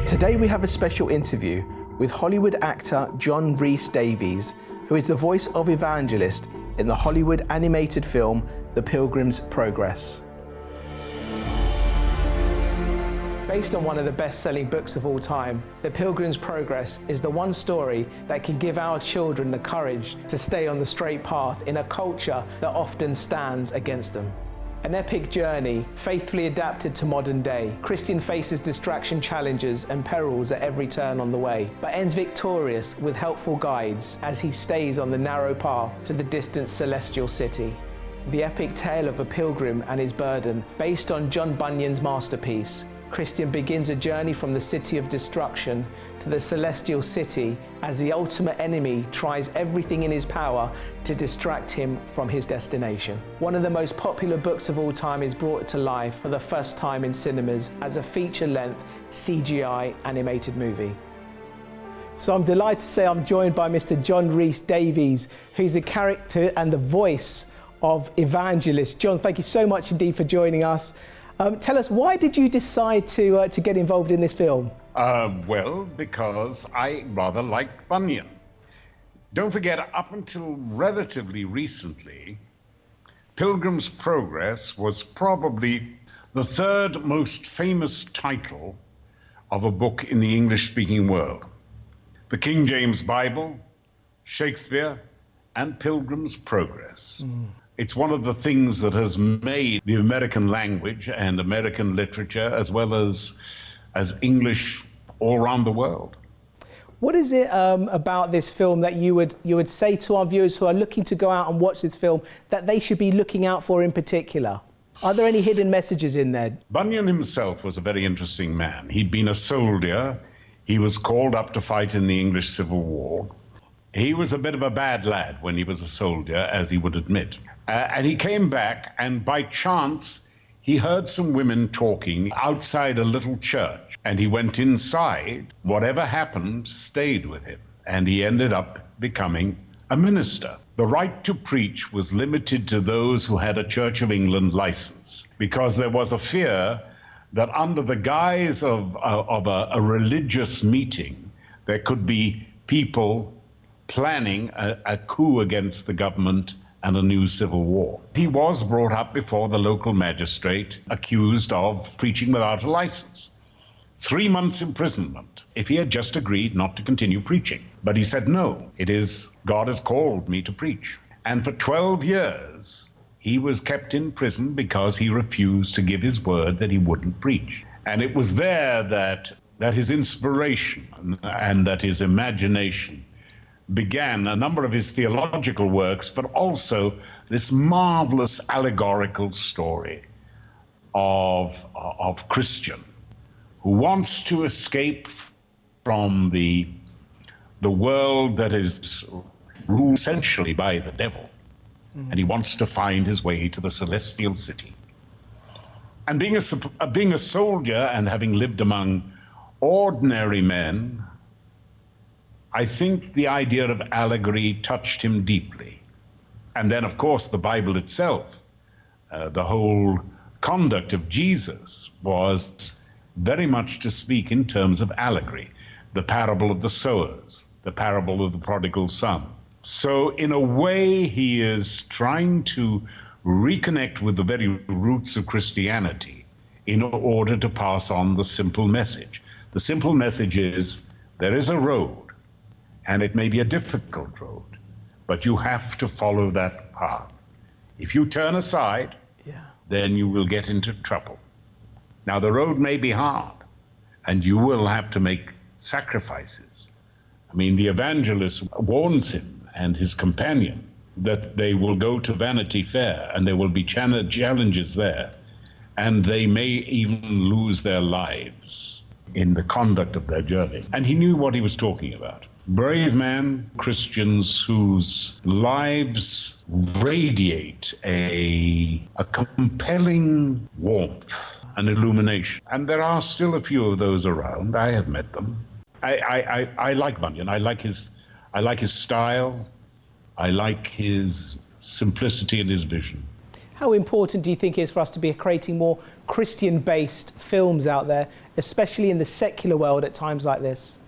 Today we have a special interview with Hollywood actor John Rhys-Davies, who is the voice of Evangelist in the Hollywood animated film The Pilgrim's Progress. Based on one of the best-selling books of all time, The Pilgrim's Progress is the one story that can give our children the courage to stay on the straight path in a culture that often stands against them. An epic journey, faithfully adapted to modern day, Christian faces distraction challenges and perils at every turn on the way, but ends victorious with helpful guides as he stays on the narrow path to the distant celestial city. The epic tale of a pilgrim and his burden, based on John Bunyan's masterpiece, Christian begins a journey from the city of destruction to the celestial city as the ultimate enemy tries everything in his power to distract him from his destination. One of the most popular books of all time is brought to life for the first time in cinemas as a feature-length CGI animated movie. So I'm delighted to say I'm joined by Mr. John Rhys-Davies, who's the character and the voice of Evangelist. John, thank you so much indeed for joining us. Tell us, why did you decide to get involved in this film? Well, because I rather like Bunyan. Don't forget, up until relatively recently, Pilgrim's Progress was probably the third most famous title of a book in the English-speaking world. The King James Bible, Shakespeare, and Pilgrim's Progress. It's one of the things that has made the American language and American literature, as well as English, all around the world. What is it about this film that you would say to our viewers who are looking to go out and watch this film that they should be looking out for in particular? Are there any hidden messages in there? Bunyan himself was a very interesting man. He'd been a soldier. He was called up to fight in the English Civil War. He was a bit of a bad lad when he was a soldier, as he would admit. And he came back, and by chance, he heard some women talking outside a little church. And he went inside. Whatever happened stayed with him. And he ended up becoming a minister. The right to preach was limited to those who had a Church of England license, because there was a fear that under the guise of a religious meeting, there could be people planning a coup against the government and a new civil war. He was brought up before the local magistrate, accused of preaching without a license. 3 months imprisonment if he had just agreed not to continue preaching. But he said, no, God has called me to preach. And for 12 years, he was kept in prison because he refused to give his word that he wouldn't preach. And it was there that his inspiration and that his imagination began, a number of his theological works, but also this marvelous allegorical story of Christian who wants to escape from the world that is ruled essentially by the devil, and he wants to find his way to the celestial city. And being a soldier and having lived among ordinary men, I think the idea of allegory touched him deeply. And then, of course, the Bible itself, the whole conduct of Jesus was very much to speak in terms of allegory. The parable of the sowers, the parable of the prodigal son. So in a way, he is trying to reconnect with the very roots of Christianity in order to pass on the simple message. The simple message is, there is a road, and it may be a difficult road, but you have to follow that path. If you turn aside, then you will get into trouble. Now, the road may be hard, and you will have to make sacrifices. I mean, the evangelist warns him and his companion that they will go to Vanity Fair, and there will be challenges there, and they may even lose their lives in the conduct of their journey. And he knew what he was talking about. Brave man, Christians whose lives radiate a compelling warmth, an illumination. And there are still a few of those around. I have met them. I like Bunyan. I like his style. I like his simplicity and his vision. How important do you think it is for us to be creating more Christian-based films out there, especially in the secular world at times like this?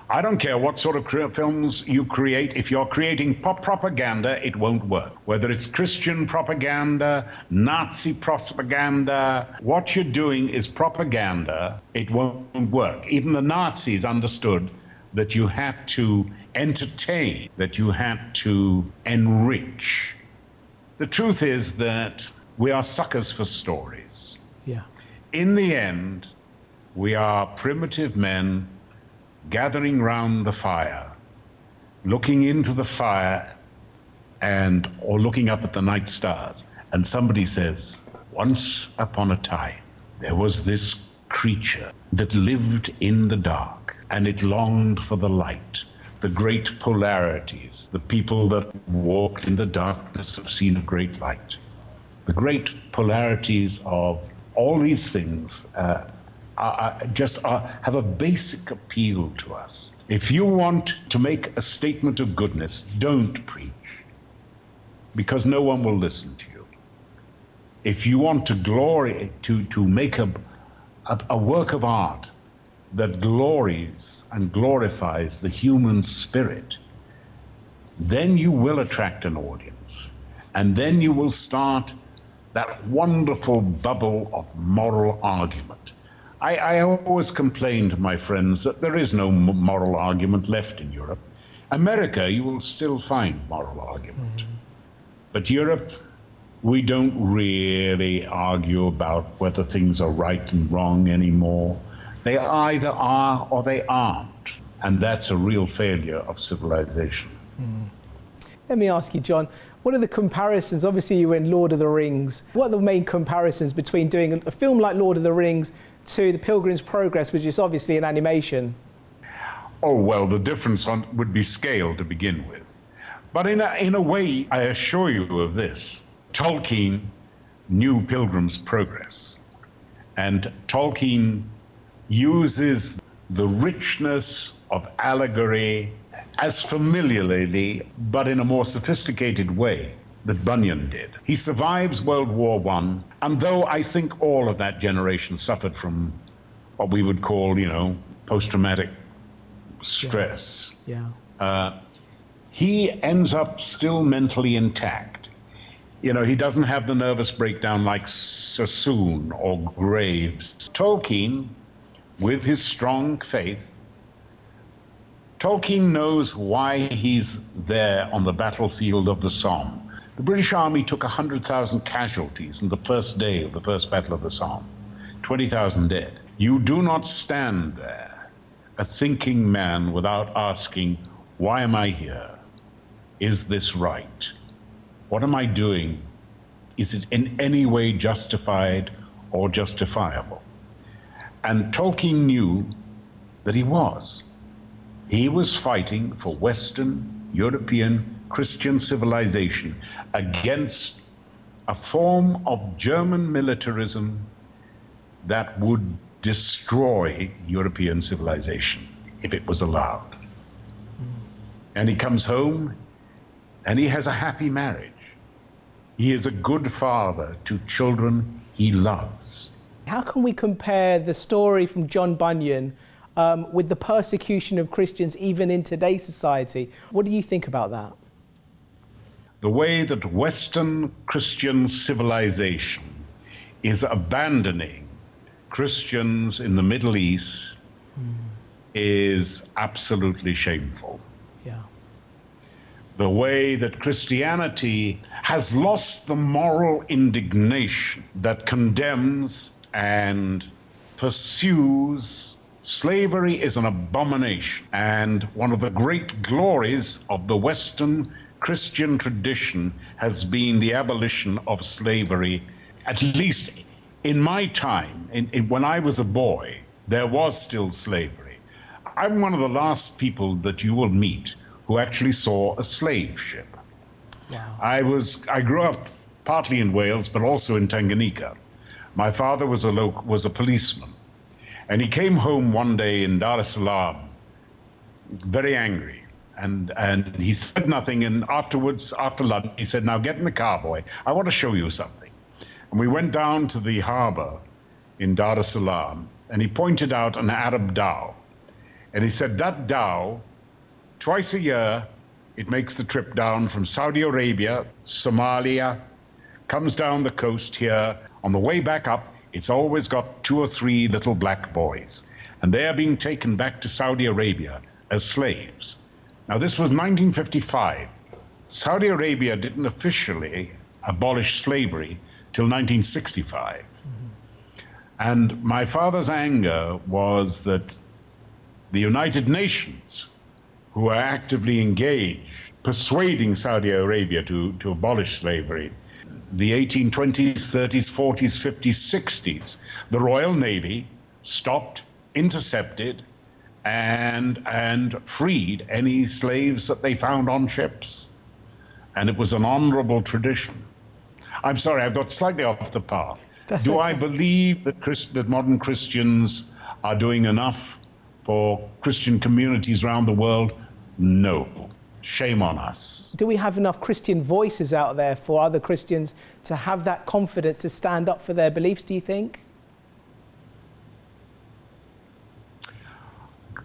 I don't care what sort of films you create. If you're creating propaganda, it won't work. Whether it's Christian propaganda, Nazi propaganda, what you're doing is propaganda. It won't work. Even the Nazis understood that you had to entertain, that you had to enrich. The truth is that we are suckers for stories. Yeah. In the end, we are primitive men gathering round the fire, looking into the fire or looking up at the night stars. And somebody says, once upon a time, there was this creature that lived in the dark, and it longed for the light, the great polarities. The people that walked in the darkness have seen a great light. The great polarities of all these things have a basic appeal to us. If you want to make a statement of goodness, don't preach, because no one will listen to you. If you want to make a work of art that glories and glorifies the human spirit, then you will attract an audience, and then you will start that wonderful bubble of moral argument. I always complain to my friends that there is no moral argument left in Europe. America, you will still find moral argument. But Europe, we don't really argue about whether things are right and wrong anymore. They either are or they aren't. And that's a real failure of civilization. Let me ask you, John, what are the comparisons? Obviously, you were in Lord of the Rings. What are the main comparisons between doing a film like Lord of the Rings to the Pilgrim's Progress, which is obviously an animation? Oh, well, the difference would be scale to begin with. But in a way, I assure you of this. Tolkien knew Pilgrim's Progress. And Tolkien uses the richness of allegory as familiarly, but in a more sophisticated way, that Bunyan did. He survives World War I, and though I think all of that generation suffered from what we would call, post-traumatic stress, he ends up still mentally intact. He doesn't have the nervous breakdown like Sassoon or Graves. Tolkien, with his strong faith, Tolkien knows why he's there on the battlefield of the Somme. The British Army took 100,000 casualties in the first day of the First Battle of the Somme, 20,000 dead. You do not stand there, a thinking man, without asking, why am I here? Is this right? What am I doing? Is it in any way justified or justifiable? And Tolkien knew that he was. He was fighting for Western European Christian civilization against a form of German militarism that would destroy European civilization if it was allowed. And he comes home and he has a happy marriage. He is a good father to children he loves. How can we compare the story from John Bunyan with the persecution of Christians even in today's society? What do you think about that? The way that Western Christian civilization is abandoning Christians in the Middle East is absolutely shameful. Yeah. The way that Christianity has lost the moral indignation that condemns and pursues slavery is an abomination. And one of the great glories of the Western Christian tradition has been the abolition of slavery. At least in my time, when I was a boy, there was still slavery. I'm one of the last people that you will meet who actually saw a slave ship. Wow. I grew up partly in Wales, but also in Tanganyika. My father was a policeman, and he came home one day in Dar es Salaam, very angry, And he said nothing, and afterwards, after lunch, he said, "Now get in the car, boy. I want to show you something." And we went down to the harbor in Dar es Salaam, and he pointed out an Arab dhow. And he said, "That dhow, twice a year, it makes the trip down from Saudi Arabia, Somalia, comes down the coast here. On the way back up, it's always got 2 or 3 little black boys. And they are being taken back to Saudi Arabia as slaves." Now, this was 1955. Saudi Arabia didn't officially abolish slavery till 1965. And my father's anger was that the United Nations, who are actively engaged, persuading Saudi Arabia to abolish slavery, the 1820s, 30s, 40s, 50s, 60s, the Royal Navy stopped, intercepted, and freed any slaves that they found on ships. And it was an honorable tradition. I'm sorry, I've got slightly off the path. Do I believe that modern Christians are doing enough for Christian communities around the world? No. Shame on us. Do we have enough Christian voices out there for other Christians to have that confidence to stand up for their beliefs, do you think?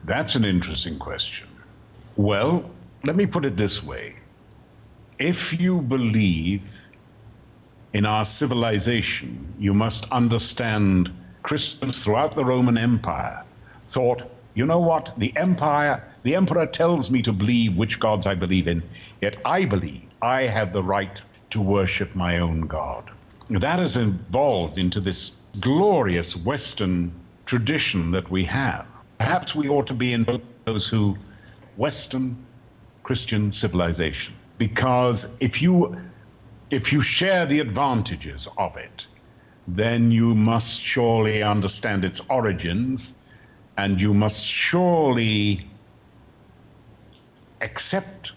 That's an interesting question. Well, let me put it this way. If you believe in our civilization, you must understand Christians throughout the Roman Empire thought, you know what, the emperor tells me to believe which gods I believe in, yet I believe I have the right to worship my own God. That has evolved into this glorious Western tradition that we have. Perhaps we ought to be in those who Western Christian civilization, because if you share the advantages of it, then you must surely understand its origins, and you must surely accept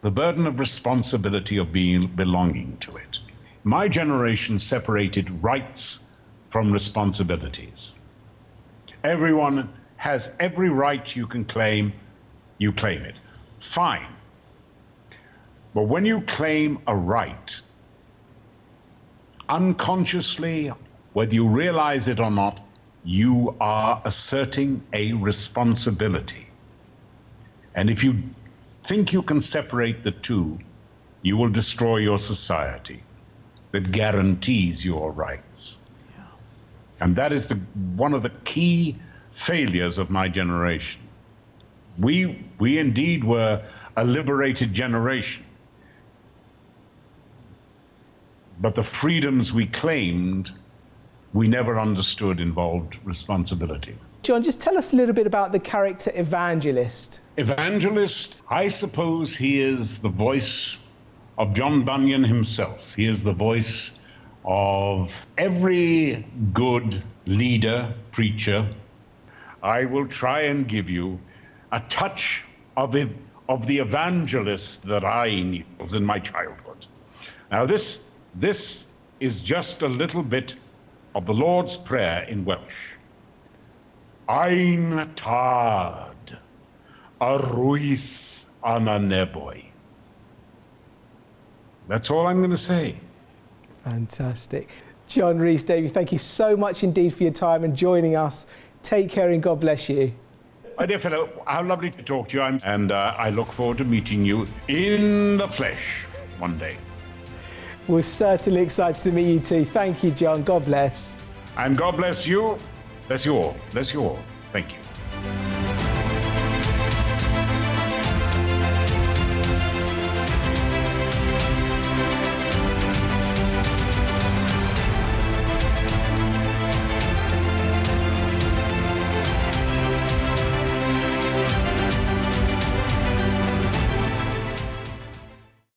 the burden of responsibility of belonging to it. My generation separated rights from responsibilities. Everyone has every right you can claim, you claim it. Fine. But when you claim a right, unconsciously, whether you realize it or not, you are asserting a responsibility. And if you think you can separate the two, you will destroy your society that guarantees your rights. And that is one of the key failures of my generation. We indeed were a liberated generation, but the freedoms we claimed, we never understood involved responsibility. John, just tell us a little bit about the character evangelist. Evangelist, I suppose he is the voice of John Bunyan himself. He is the voice of every good leader, preacher. I will try and give you a touch of the evangelist that I knew in my childhood. Now this is just a little bit of the Lord's Prayer in Welsh. Ein tad arwyth an aneboedd. That's all I'm going to say. Fantastic. John Rhys-Davies, thank you so much indeed for your time and joining us. Take care and God bless you. My dear fellow, how lovely to talk to you. And I look forward to meeting you in the flesh one day. We're certainly excited to meet you too. Thank you, John. God bless. And God bless you. Bless you all. Bless you all. Thank you.